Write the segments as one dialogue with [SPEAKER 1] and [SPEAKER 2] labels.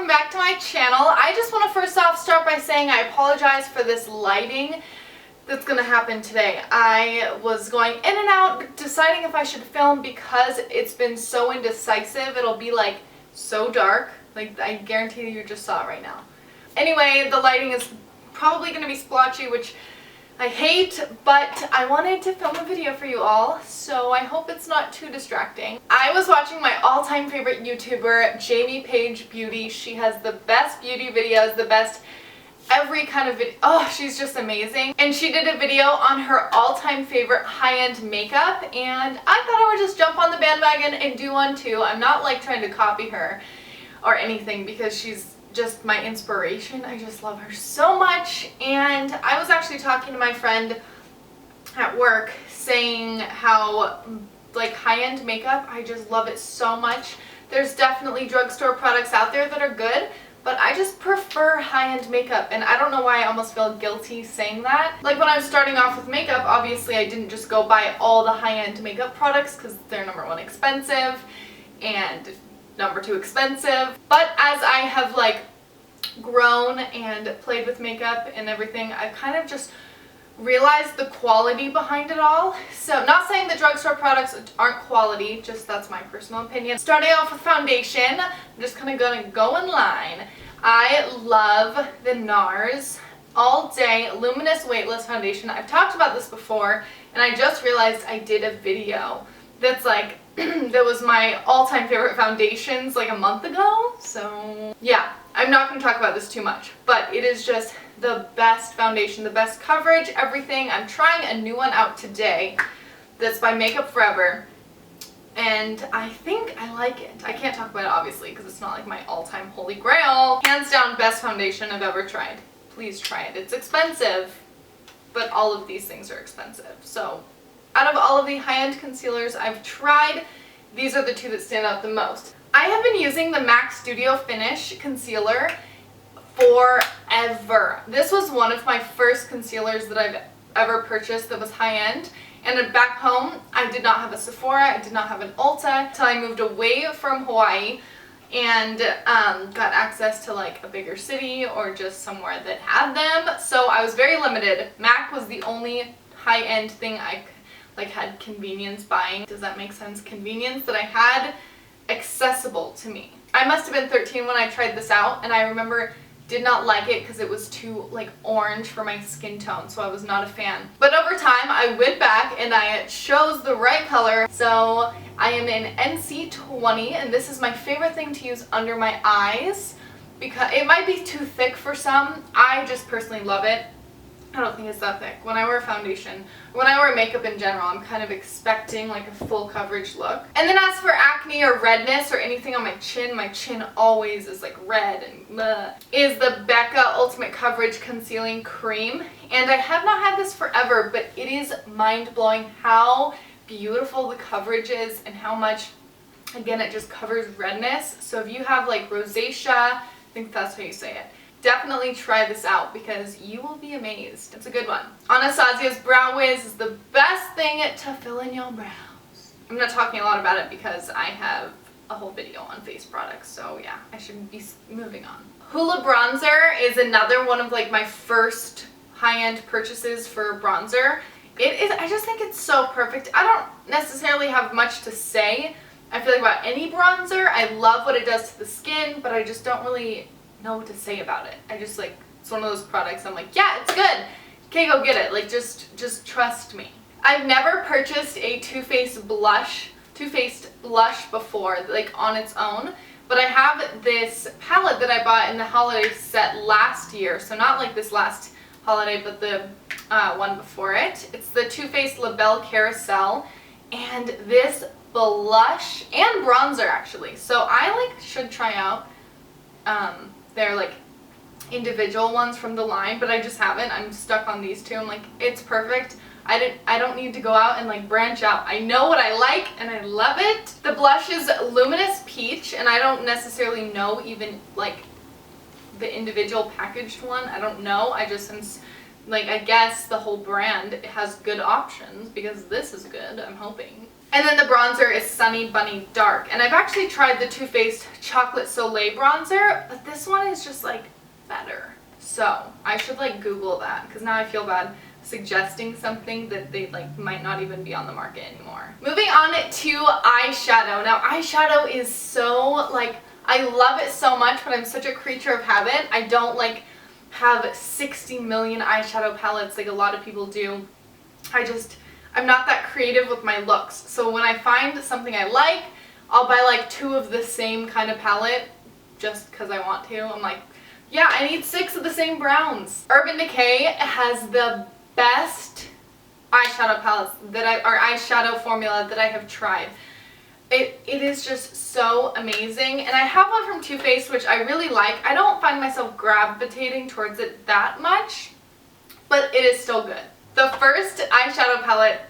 [SPEAKER 1] welcome back to my channel. I just want to first off start by saying I apologize for this lighting that's going to happen today. I was going in and out deciding if I should film because it's been so indecisive. It'll be like so dark. Like I guarantee you just saw it right now. Anyway, the lighting is probably going to be splotchy, which I hate, but I wanted to film a video for you all, so I hope it's not too distracting. I was watching my all-time favorite YouTuber, Jamie Page Beauty. She has the best beauty videos, the best every kind of video. Oh, she's just amazing. And she did a video on her all-time favorite high-end makeup, and I thought I would just jump on the bandwagon and do one too. I'm not like trying to copy her or anything because she's just my inspiration. I just love her so much. And I was actually talking to my friend at work saying how like high-end makeup, I just love it so much. There's definitely drugstore products out there that are good, but I just prefer high-end makeup, and I don't know why I almost feel guilty saying that. Like when I was starting off with makeup, obviously I didn't just go buy all the high-end makeup products because they're number one expensive and number two expensive. But as I have like grown and played with makeup and everything, I've kind of just realized the quality behind it all. So not saying the drugstore products aren't quality, just that's my personal opinion. Starting off with foundation, I'm just kind of gonna go in line. I love the Nars All Day Luminous Weightless Foundation. I've talked about this before, and I just realized I did a video that's like that was my all-time favorite foundations like a month ago. So yeah, I'm not going to talk about this too much, but it is just the best foundation, the best coverage, everything. I'm trying a new one out today that's by Makeup Forever, and I think I like it. I can't talk about it obviously because it's not like my all-time holy grail. Hands down best foundation I've ever tried. Please try it. It's expensive, but all of these things are expensive. So out of all of the high-end concealers I've tried, these are the two that stand out the most. I have been using the MAC Studio Finish concealer forever. This was one of my first concealers that I've ever purchased that was high-end. And back home, I did not have a Sephora, I did not have an Ulta until I moved away from Hawaii and got access to like a bigger city or just somewhere that had them. So I was very limited. MAC was the only high-end thing I like had convenience buying. Does that make sense? Convenience that I had accessible to me. I must have been 13 when I tried this out, and I remember did not like it because it was too like orange for my skin tone, so I was not a fan. But over time I went back and I chose the right color. So I am in NC20, and this is my favorite thing to use under my eyes because it might be too thick for some. I just personally love it. I don't think it's that thick. When I wear foundation, when I wear makeup in general, I'm kind of expecting like a full coverage look. And then as for acne or redness or anything on my chin always is like red and bleh, is the Becca Ultimate Coverage Concealing Cream. And I have not had this forever, but it is mind-blowing how beautiful the coverage is and how much, again, it just covers redness. So if you have like rosacea, I think that's how you say it, definitely try this out because you will be amazed. It's a good one. Anastasia's Brow Wiz is the best thing to fill in your brows. I'm not talking a lot about it because I have a whole video on face products, so yeah, I should be moving on. Hula bronzer is another one of like my first high-end purchases for bronzer. It is, I just think it's so perfect. I don't necessarily have much to say, I feel like, about any bronzer. I love what it does to the skin, but I just don't really know what to say about it. I just like, it's one of those products I'm like, yeah, it's good. Okay, go get it. Like just trust me. I've never purchased a Too Faced blush before, like on its own, but I have this palette that I bought in the holiday set last year. So not like this last holiday, but the one before it. It's the Too Faced La Belle Carousel, and this blush and bronzer actually. So I like should try out they're like individual ones from the line, but I just haven't. I'm stuck on these two. I'm like, it's perfect. I don't need to go out and like branch out. I know what I like and I love it. The blush is Luminous Peach, and I don't necessarily know even like the individual packaged one. I don't know. I just like, I guess the whole brand has good options because this is good, I'm hoping. And then the bronzer is Sunny Bunny Dark. And I've actually tried the Too Faced Chocolate Soleil bronzer, but this one is just like better. So I should like Google that, because now I feel bad suggesting something that they like might not even be on the market anymore. Moving on to eyeshadow. Now eyeshadow is so like, I love it so much, but I'm such a creature of habit. I don't like have 60 million eyeshadow palettes like a lot of people do. I'm not that creative with my looks. So when I find something I like, I'll buy like 2 of the same kind of palette just because I want to. I'm like, yeah, I need 6 of the same browns. Urban Decay has the best eyeshadow palettes or eyeshadow formula that I have tried. It is just so amazing. And I have one from Too Faced, which I really like. I don't find myself gravitating towards it that much, but it is still good. The first eyeshadow palette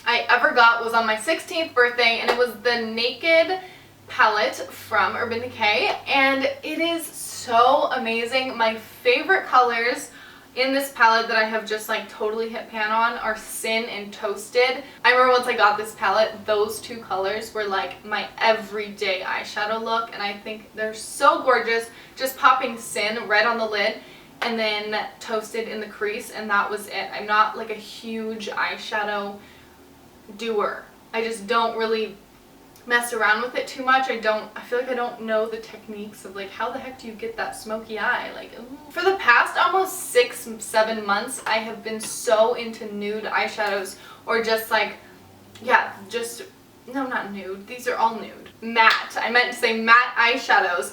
[SPEAKER 1] I ever got was on my 16th birthday, and it was the Naked palette from Urban Decay, and it is so amazing. My favorite colors in this palette that I have just like totally hit pan on are Sin and Toasted. I remember once I got this palette, those 2 colors were like my everyday eyeshadow look, and I think they're so gorgeous. Just popping Sin right on the lid and then Toasted in the crease, and that was it. I'm not like a huge eyeshadow doer. I just don't really mess around with it too much. I feel like I don't know the techniques of like, how the heck do you get that smoky eye? Like, ooh. For the past almost 6-7 months, I have been so into nude eyeshadows, or just like, yeah, just, no, not nude. These are all nude. Matte. I meant to say matte eyeshadows.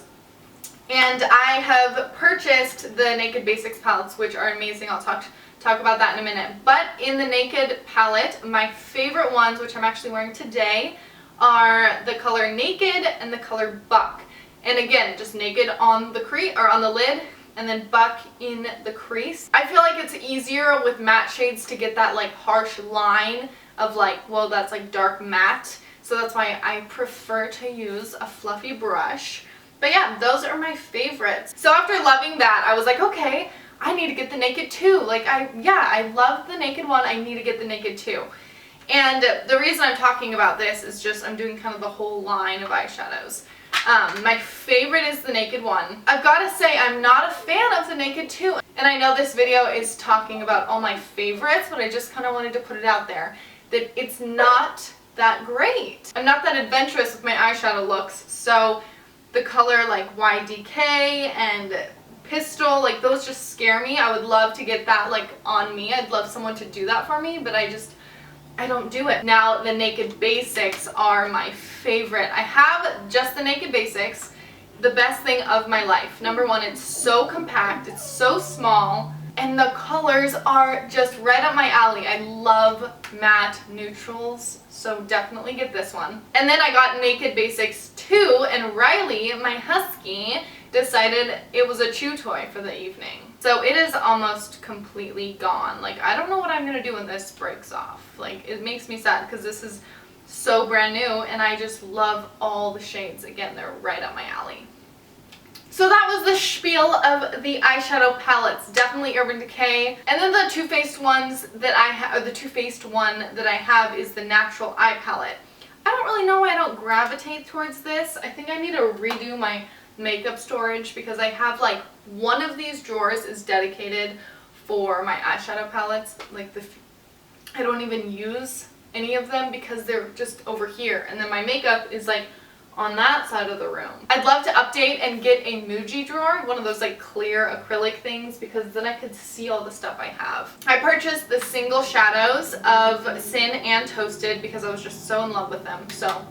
[SPEAKER 1] And I have purchased the Naked Basics palettes, which are amazing. I'll talk about that in a minute. But in the Naked palette, my favorite ones, which I'm actually wearing today, are the color Naked and the color Buck. And again, just Naked on the on the lid, and then Buck in the crease. I feel like it's easier with matte shades to get that like harsh line of like, well, that's like dark matte. So that's why I prefer to use a fluffy brush. But yeah, those are my favorites. So after loving that, I was like, okay, I need to get the Naked too. Like, I love the Naked one. I need to get the Naked too. And the reason I'm talking about this is just I'm doing kind of the whole line of eyeshadows. My favorite is the Naked one. I've got to say, I'm not a fan of the Naked 2. And I know this video is talking about all my favorites, but I just kind of wanted to put it out there that it's not that great. I'm not that adventurous with my eyeshadow looks, so the color like YDK and Pistol, like those just scare me. I would love to get that like on me. I'd love someone to do that for me, but I don't do it. Now the Naked Basics are my favorite. I have just the Naked Basics, the best thing of my life. Number one, it's so compact, it's so small, and the colors are just right up my alley. I love matte neutrals, so definitely get this one. And then I got Naked Basics 2, and Riley, my husky, decided it was a chew toy for the evening. So it is almost completely gone. Like, I don't know what I'm gonna do when this breaks off. Like, it makes me sad because this is so brand new and I just love all the shades. Again, they're right up my alley. So that was the spiel of the eyeshadow palettes. Definitely Urban Decay. And then the Too Faced ones that I have, or the Too Faced one that I have is the Natural Eye Palette. I don't really know why I don't gravitate towards this. I think I need to redo my makeup storage because I have like one of these drawers is dedicated for my eyeshadow palettes. Like I don't even use any of them because they're just over here. And then my makeup is like on that side of the room. I'd love to update and get a Muji drawer, one of those like clear acrylic things, because then I could see all the stuff I have. I purchased the single shadows of Sin and Toasted because I was just so in love with them. So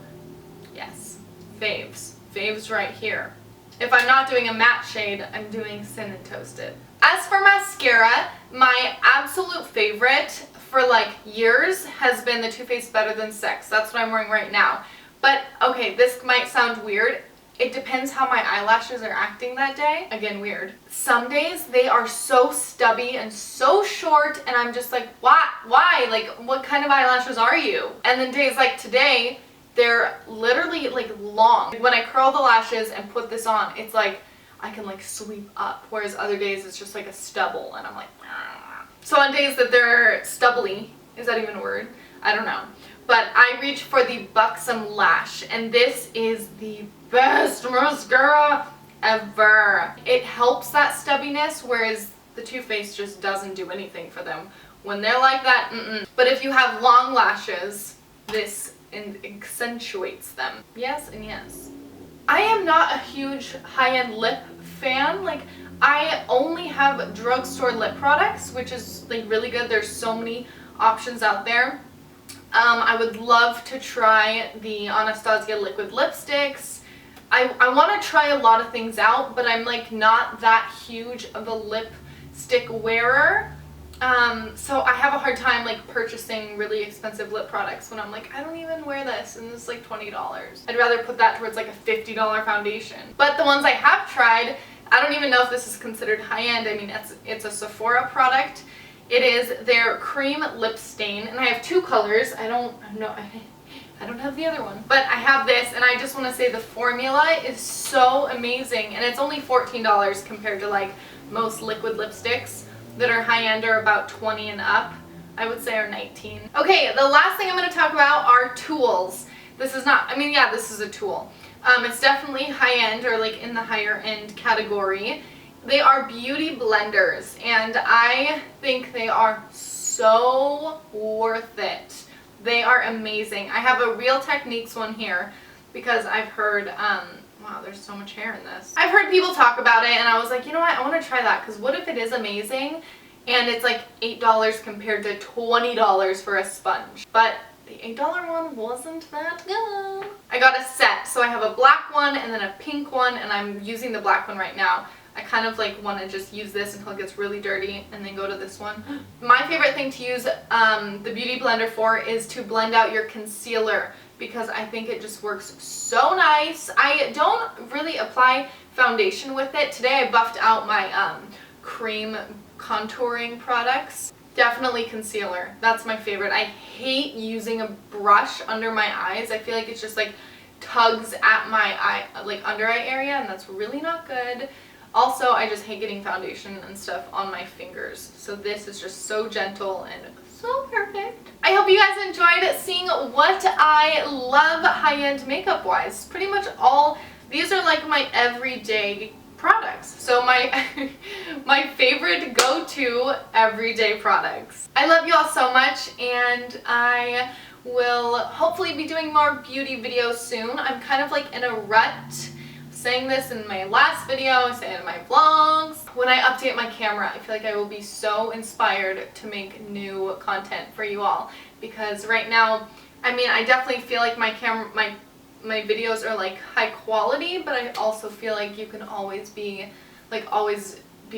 [SPEAKER 1] yes, faves right here. If I'm not doing a matte shade, I'm doing Sin and Toasted. As for mascara, my absolute favorite for like years has been the Too Faced Better Than Sex. That's what I'm wearing right now. But okay, this might sound weird. It depends how my eyelashes are acting that day. Again, weird. Some days they are so stubby and so short and I'm just like, why? Like, what kind of eyelashes are you? And then days like today, they're literally like long. When I curl the lashes and put this on, it's like I can like sweep up. Whereas other days it's just like a stubble and I'm like, ah. So on days that they're stubbly, is that even a word? I don't know. but I reached for the Buxom Lash, and this is the best mascara ever. It helps that stubbiness, whereas the Too Faced just doesn't do anything for them. When they're like that, But if you have long lashes, this accentuates them. Yes and yes. I am not a huge high-end lip fan. Like, I only have drugstore lip products, which is like really good. There's so many options out there. I would love to try the Anastasia liquid lipsticks. I want to try a lot of things out, but I'm like not that huge of a lipstick wearer. So I have a hard time like purchasing really expensive lip products when I'm like, I don't even wear this and it's like $20. I'd rather put that towards like a $50 foundation. But the ones I have tried, I don't even know if this is considered high-end. I mean, it's a Sephora product. It is their cream lip stain, and I have two colors. I don't have the other one, but I have this, and I just want to say the formula is so amazing, and it's only $14 compared to like most liquid lipsticks that are high-end or about 20 and up, I would say, are 19. Okay, the last thing I'm going to talk about are tools. This is not, I mean, yeah, this is a tool. It's definitely high-end or like in the higher end category. They are beauty blenders, and I think they are so worth it. They are amazing. I have a Real Techniques one here because I've heard, wow, there's so much hair in this. I've heard people talk about it, and I was like, you know what, I want to try that, because what if it is amazing and it's like $8 compared to $20 for a sponge? But the $8 one wasn't that good. I got a set, so I have a black one and then a pink one, and I'm using the black one right now. I kind of like want to just use this until it gets really dirty and then go to this one. My favorite thing to use the Beauty Blender for is to blend out your concealer, because I think it just works so nice. I don't really apply foundation with it. Today I buffed out my cream contouring products. Definitely concealer. That's my favorite. I hate using a brush under my eyes. I feel like it's just like tugs at my eye, like under eye area, and that's really not good. Also, I just hate getting foundation and stuff on my fingers. So this is just so gentle and so perfect. I hope you guys enjoyed seeing what I love high-end makeup wise. Pretty much all, these are like my everyday products. So my my favorite go-to everyday products. I love you all so much, and I will hopefully be doing more beauty videos soon. I'm kind of like in a rut. Saying this in my last video, I say it in my vlogs. When I update my camera, I feel like I will be so inspired to make new content for you all, because right now, I mean, I definitely feel like my camera, my videos are like high quality, but I also feel like you can always be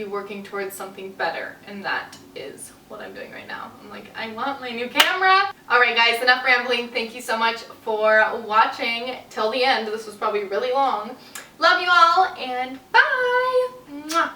[SPEAKER 1] working towards something better, and that is what I'm doing right now. I'm like, I want my new camera. Alright guys, enough rambling. Thank you so much for watching till the end. This was probably really long. Love you all, and bye! Mwah.